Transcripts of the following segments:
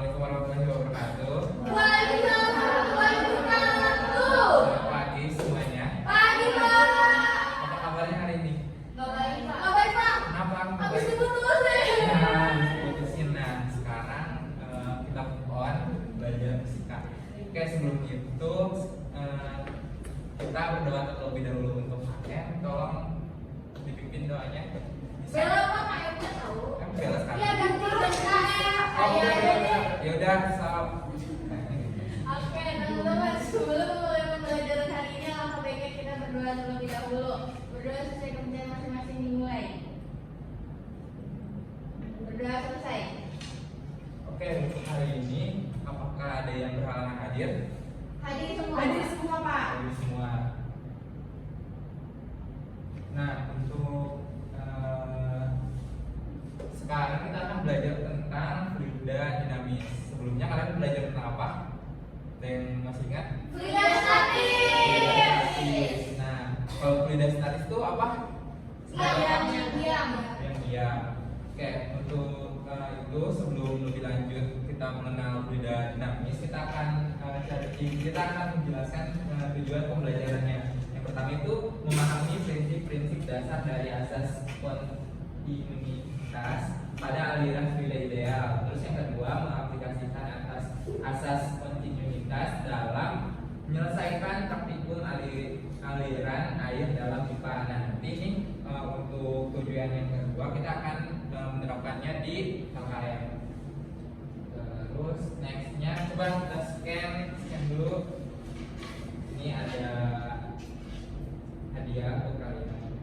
Assalamualaikum warahmatullahi wabarakatuh. Waalaikumsalam warahmatullahi wabarakatuh. Selamat pagi semuanya. Pagi, Pak. Apa kabarnya hari ini? Nggak baik, Pak. Nggak baik, Pak. Kenapa? Habis diputusin. Nah, diputusin. Nah, sekarang kita on belajar fisika. Oke, sebelum itu kita berdoa terlebih dahulu untuk KM. Tolong dipimpin doanya. Bisa? Bella, Pak, KM-nya tahu. Kan Bella sekarang. Iya, ganti KM. Oh, Iya. ya udah, salam. Oke, teman-teman, sebelum mulai pembelajaran hari ini, alangkah baiknya kita berdoa terlebih dahulu. Berdoa sesuai kepercayaan masing-masing dimulai. Berdoa selesai. Oke, untuk hari ini apakah ada yang berhalangan hadir? Hadir semua. Hadir semua, Pak. Hadir semua. Nah, untuk sekarang kita akan belajar tentang fluida dinamis. Sebelumnya kalian belajar tentang apa? Ada yang masih ingat? Fluida statis. Fluida statis. Nah, kalau fluida statis itu apa? Yang diam. Yang diam. Oke, untuk itu sebelum lebih lanjut kita mengenal fluida dinamis, kita akan menjelaskan tujuan pembelajarannya. Yang pertama itu memahami prinsip-prinsip dasar dari asas kontinuitas pada aliran fluida ideal. Terus yang kedua, mengaplikasikan atas asas kontinuitas dalam menyelesaikan praktikum aliran air dalam pipa. Nah, nanti ini untuk tujuan yang kedua kita akan menerapkannya di KKM. Terus nextnya coba kita scan dulu. Ini ada hadiah untuk kalian.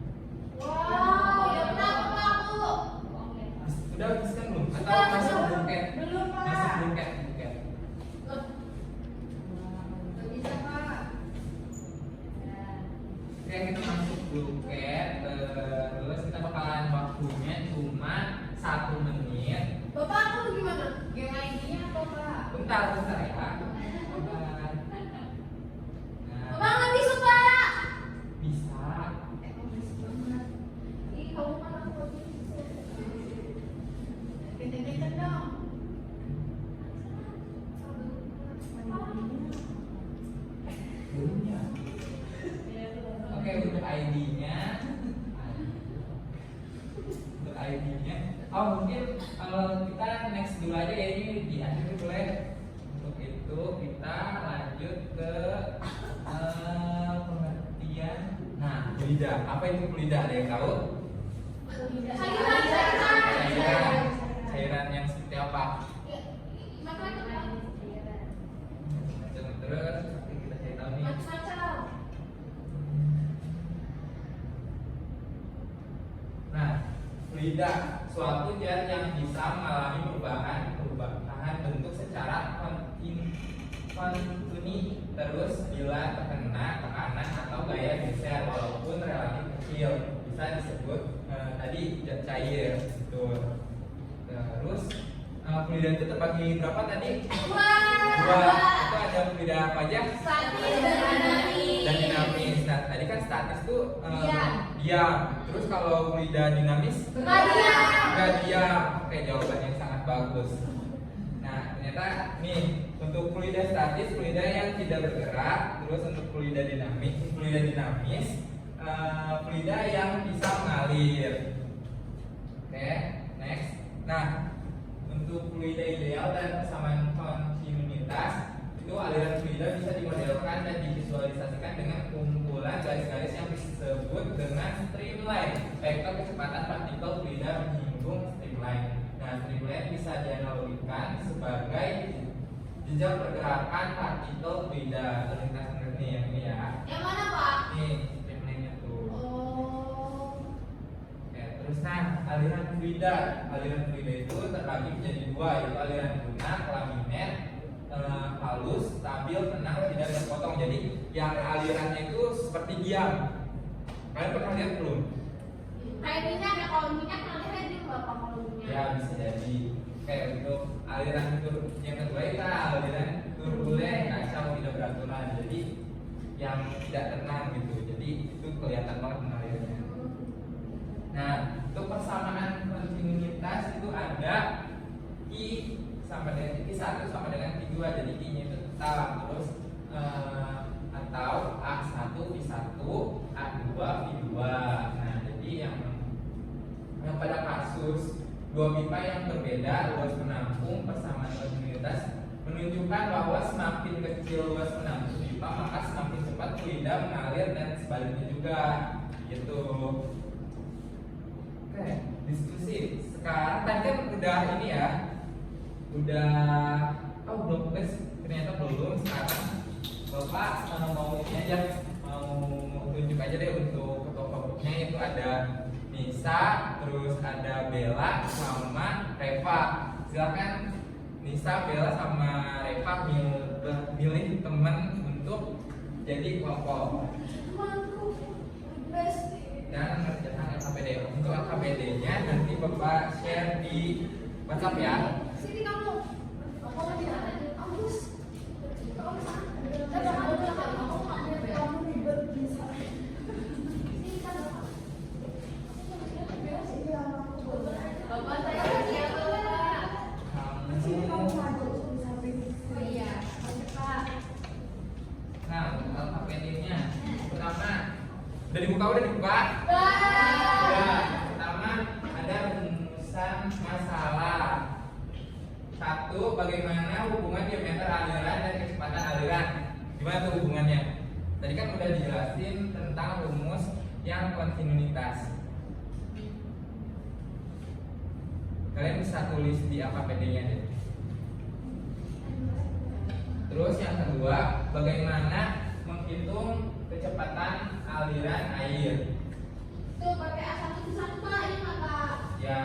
Wow, ya benar, Pak, Bu. Oke. Udah scan belum? Atau Sudah, masuk sudah. buket? Belum, Pak. Masuk buket. Nggak bisa, Pak. Ya. Oke, kita masuk buket. Terus kita bakalan waktunya cuma 1 menit. Bapak, aku gimana? Game ID-nya apa, Pak? Bentar ya. Bentar. Bapak Nah, nggak bisa, Pak. bisa. Bisa banget. Ih, kamu kan aku bisa. Kenceng-kenceng dong. Belumnya. Oke, untuk ID-nya. Untuk ID-nya. Oh, mungkin kita next dulu aja ya, ini di akhir boleh. Untuk itu kita lanjut ke pengertian. Nah, fluida. Apa itu fluida? Ada yang tahu? Cairan yang seperti apa? Terus kita cari tahu nih. Nah, fluida suatu zat yang bisa mengalami perubahan bentuk secara kontinu terus bila terkena tekanan atau gaya geser walaupun relatif kecil, bisa disebut tadi zat cair. Betul. Terus fluida itu terbagi berapa tadi? Dua. Itu ada fluida apa aja? Statis dan Dinamis. Nah, tadi kan statis tuh Diam. diam. Terus kalau fluida dinamis Nggak diam. nggak diam. Oke, jawaban yang sangat bagus. Nah, ternyata nih untuk fluida statis, fluida yang tidak bergerak. Terus untuk fluida dinamis, fluida yang bisa mengalir. Oke, next. Nah, untuk fluida ideal dan persamaan kontinuitas itu aliran fluida bisa dimodelkan dan divisualisasikan dengan kumpulan garis-garis yang disebut dengan streamline. Vektor kecepatan partikel fluida menyinggung streamline. Nah, streamline bisa dianalogikan sebagai jejak pergerakan partikel fluida. Kita ngerti yang ini ya. Yang mana, Pak? Nih, streamline-nya tuh. Oh. Oke, terus aliran fluida itu terbagi menjadi dua, yaitu aliran lunak, laminet, halus, stabil, tenang, tidak terpotong. Jadi yang alirannya itu seperti diam. Kalian pernah lihat belum? Kayak minyak ya, kalau minyak nanti dia berapa kalau minyak? Ya, bisa jadi. Kayak untuk aliran yang kedua itu aliran turbulen, kacau, tidak beraturan. Jadi yang tidak tenang gitu. Jadi itu kelihatan banget mengalirnya. Nah, untuk persamaan kontinuitas itu ada I sama dengan Q1 sama dengan Q2, jadi Q-nya itu tetap. Terus atau A1 V1 A2 V2. Nah, jadi yang pada kasus dua pipa yang berbeda luas penampung persamaan kontinuitas menunjukkan bahwa semakin kecil luas penampung pipa maka semakin cepat fluida mengalir dan sebaliknya juga gitu. Oke, diskusi. Sekarang tadi kan udah ini ya, udah belum guys, ternyata belum. Sekarang Bapak mau ini aja, mau tunjuk aja deh untuk kelompok-kelompoknya. Itu ada Nisa, terus ada Bella sama Reva. Silakan Nisa, Bella sama Reva milih teman untuk jadi kelompok dan mengerjakan LKPD. Untuk LKPD-nya nanti Bapak share di WhatsApp ya. Sini kamu. Kamu di mana? Kamu Bapak saya siapa Bapak? Oh iya, Pak. Nah, untuk LKPD-nya pertama udah dibuka. Ya, pertama ada rumusan masalah. Satu, bagaimana hubungan diameter aliran dan kecepatan aliran? Gimana tuh hubungannya? Tadi kan udah dijelasin tentang rumus yang kontinuitas. Kalian bisa tulis di LKPD-nya deh. Terus yang kedua, bagaimana menghitung kecepatan aliran air? Tuh pakai A1 Pak, ini Pak. Ya.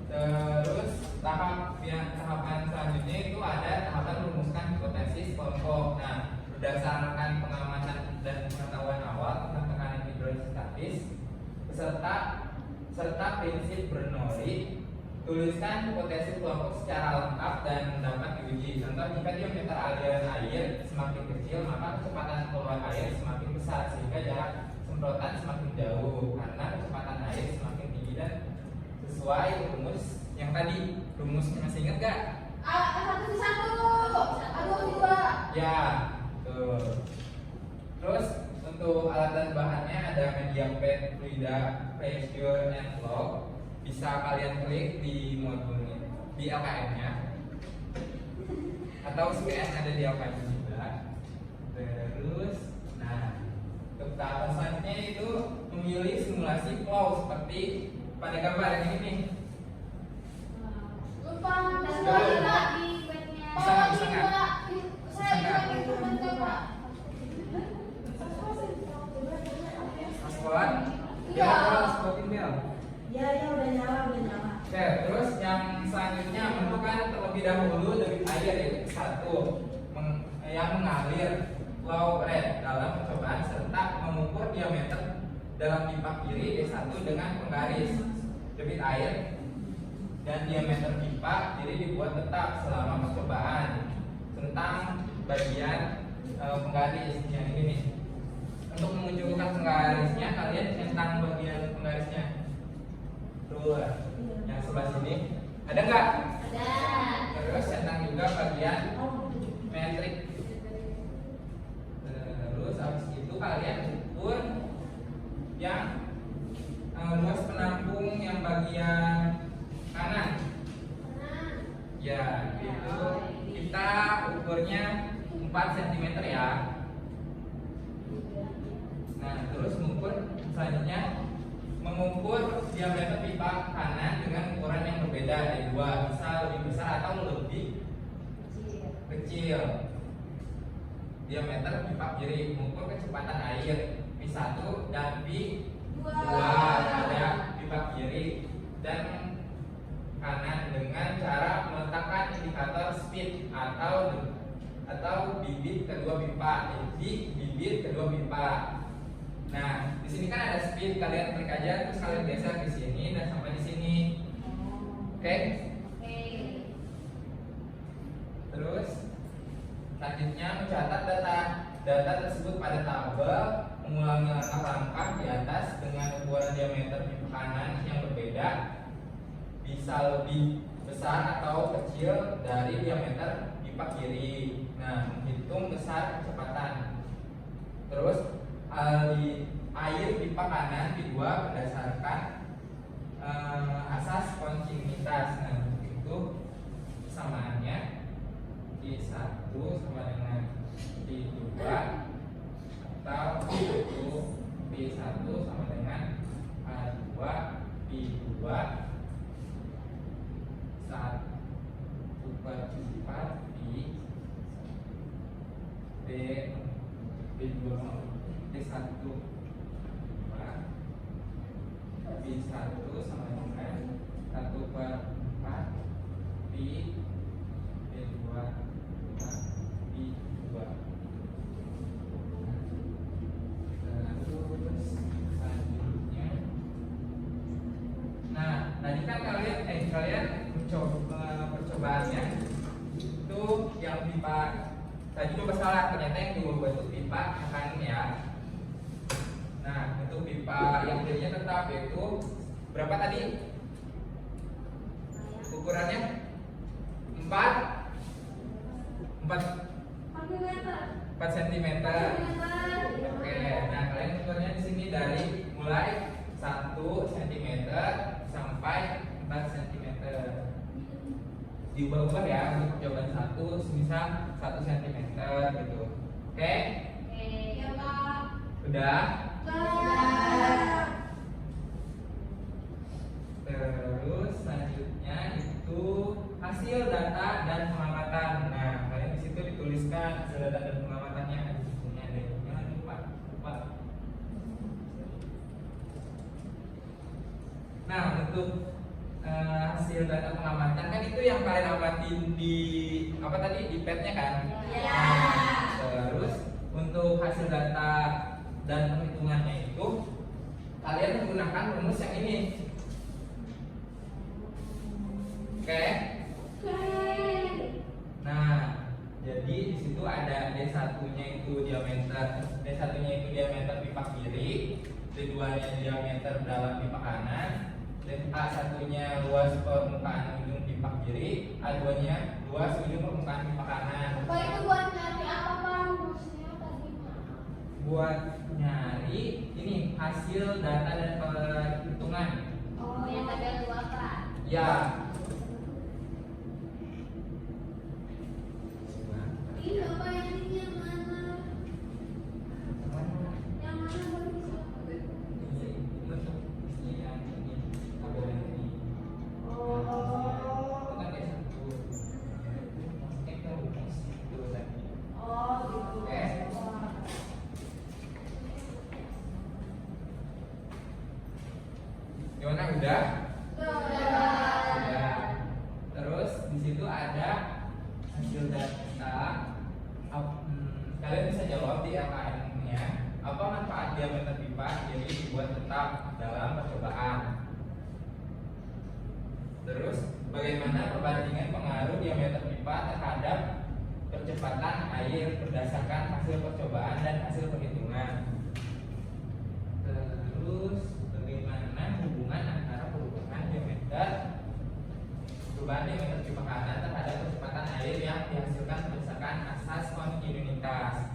Terus tahapan selanjutnya itu ada tahapan merumuskan hipotesis kelompok. Nah, berdasarkan pengamatan dan pengetahuan awal tentang tekanan hidrostatis serta prinsip Bernoulli, tuliskan hipotesis kelompok secara lengkap dan dapat diuji. Contoh, jika diameter aliran air semakin kecil, maka kecepatan keluar air semakin besar sehingga jarak semprotan semakin jauh karena kecepatan air semakin tinggi dan sesuai rumus yang tadi. Rumusnya masih ingat gak? A1 A2 V2. Ya, tuh. Terus untuk alat dan bahannya ada media pad, fluida, pressure, and flow. Bisa kalian klik di modulnya, di LKM-nya, atau CPN ada di LKM juga. Terus, nah, untuk tahap selanjutnya itu memilih simulasi flow seperti pada gambar yang ini nih. Lupa dan Coba. Pak di webnya. Bisa nggak? Saya juga itu Pak. Maskulan, Iya. spotin bel. Ya udah nyala. Oke, terus yang selanjutnya menentukan terlebih dahulu debit air yaitu satu yang mengalir flow rate dalam percobaan serta mengukur diameter dalam pipa kiri D1 dengan penggaris debit air dan diameter pipa kiri dibuat tetap selama percobaan tentang bagian penggaris yang ini nih. Untuk memunculkan penggarisnya kalian centang bagian penggarisnya. Tuh, yang sebelah sini ada nggak? Ada. Terus centang juga bagian metrik. Terus habis itu kalian ukur yang luas penampung yang bagian kanan. Ya, itu kita ukurnya 4 cm ya. Nah, terus mengukur selanjutnya mengukur diameter pipa kanan dengan ukuran yang berbeda, D2 bisa lebih besar atau lebih kecil. Diameter pipa kiri, mengukur kecepatan air P1 dan P2 pada pipa kiri dan kanan dengan cara meletakkan indikator speed atau bibit kedua pipa di bibit kedua pipa. Nah, di sini kan ada speed, kalian klik aja terus kalian geser di sini dan sampai di sini. Oke? Terus selanjutnya mencatat data tersebut pada tabel, mengulangi langkah-langkah di atas dengan ukuran diameter pipa kanan yang berbeda bisa lebih besar atau kecil dari diameter pipa kiri. Nah, menghitung besar kecepatan. Terus air pipa kanan dibuat berdasarkan asas kontinuitas. Nah, itu samaannya P1 sama dengan P2 atau P1 sama dengan A2 P2 1/4 P2 P1 P1 sama dengan 1/4 P2 P2. Terus selanjutnya, nah tadi kan kalian mencoba percobaannya itu yang pipa tadi coba salah, ternyata yang diubah itu pipa kanan ya. Nah, untuk pipa yang kirinya tetap, yaitu berapa tadi ukurannya? 4 cm. Oke, nah kalian ukurnya di sini dari mulai 1 cm sampai 4 cm. Diubah-ubah ya untuk percobaan 1, semisal 1 cm gitu. Oke? Ya, Kak. Udah? Udah. Terus selanjutnya itu hasil data dan pengamatan. Nah, kalian di situ dituliskan hasil data dan pengamatannya. Di sini ada jangan lupa. Nah, untuk hasil data pengamatan kan itu yang kalian amatin di apa tadi di petnya kan? Ya. Nah, terus untuk hasil data dan perhitungannya itu kalian menggunakan rumus yang ini. Oke. Nah, jadi di situ ada D1-nya itu diameter pipa kiri, D2-nya diameter dalam pipa kanan, dan A1-nya luas permukaan ujung pipa kiri, A2-nya luas ujung permukaan pipa kanan. Pak, itu buat nyari apa, Pak? Rumusnya tadi, Pak. Buat nyari ini hasil data dan perhitungan. Oh, yang tadi ada dua, Pak. Ya. Iya, Pak, yang ini yang mana? Yang mana baru bisa? Oh, gitu. Gimana udah? Udah. Terus di situ ada hasil data. Kalian bisa jawab di LKM-nya. Apa manfaat diameter pipa jadi dibuat tetap dalam percobaan? Terus bagaimana perbandingan pengaruh diameter pipa terhadap percepatan air berdasarkan hasil percobaan dan hasil perhitungan? Terus bagaimana hubungan antara perubahan diameter pipa kanan terhadap percepatan air yang dihasilkan berdasarkan asas kontinuitas?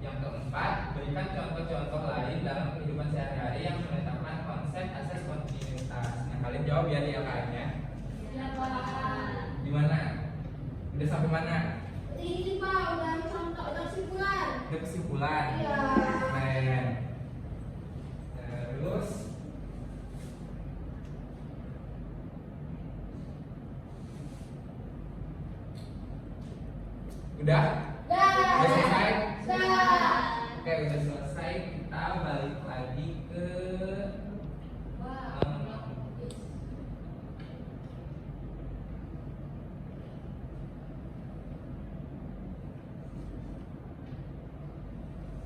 Yang keempat, berikan contoh-contoh lain dalam kehidupan sehari-hari yang menetapkan konsep asas kontinuitas. Nah, kalian jawab ya di LKM-nya. Ya, Pak. Di mana? Udah sampai mana? Ini, Pak, udah kesimpulan. Udah kesimpulan. Iya. Keren. Terus udah? Udah selesai? Udah. Oke, udah selesai. Kita balik lagi ke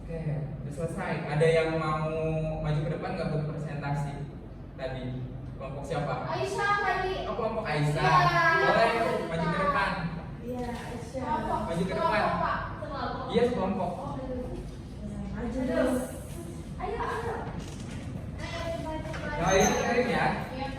Oke, udah selesai. Ada yang mau maju ke depan nggak buat presentasi tadi? Kelompok siapa? Aisyah tadi. Oh, kelompok Aisyah. Iya. Boleh maju ke depan. Iya, Aisyah. Kelompok. Maju ke depan. Kelompok, Pak. Kelompok. Iya, kelompok. Oh, Maju terus. ayo. Ayo, Nah, ini keren ya. Iya,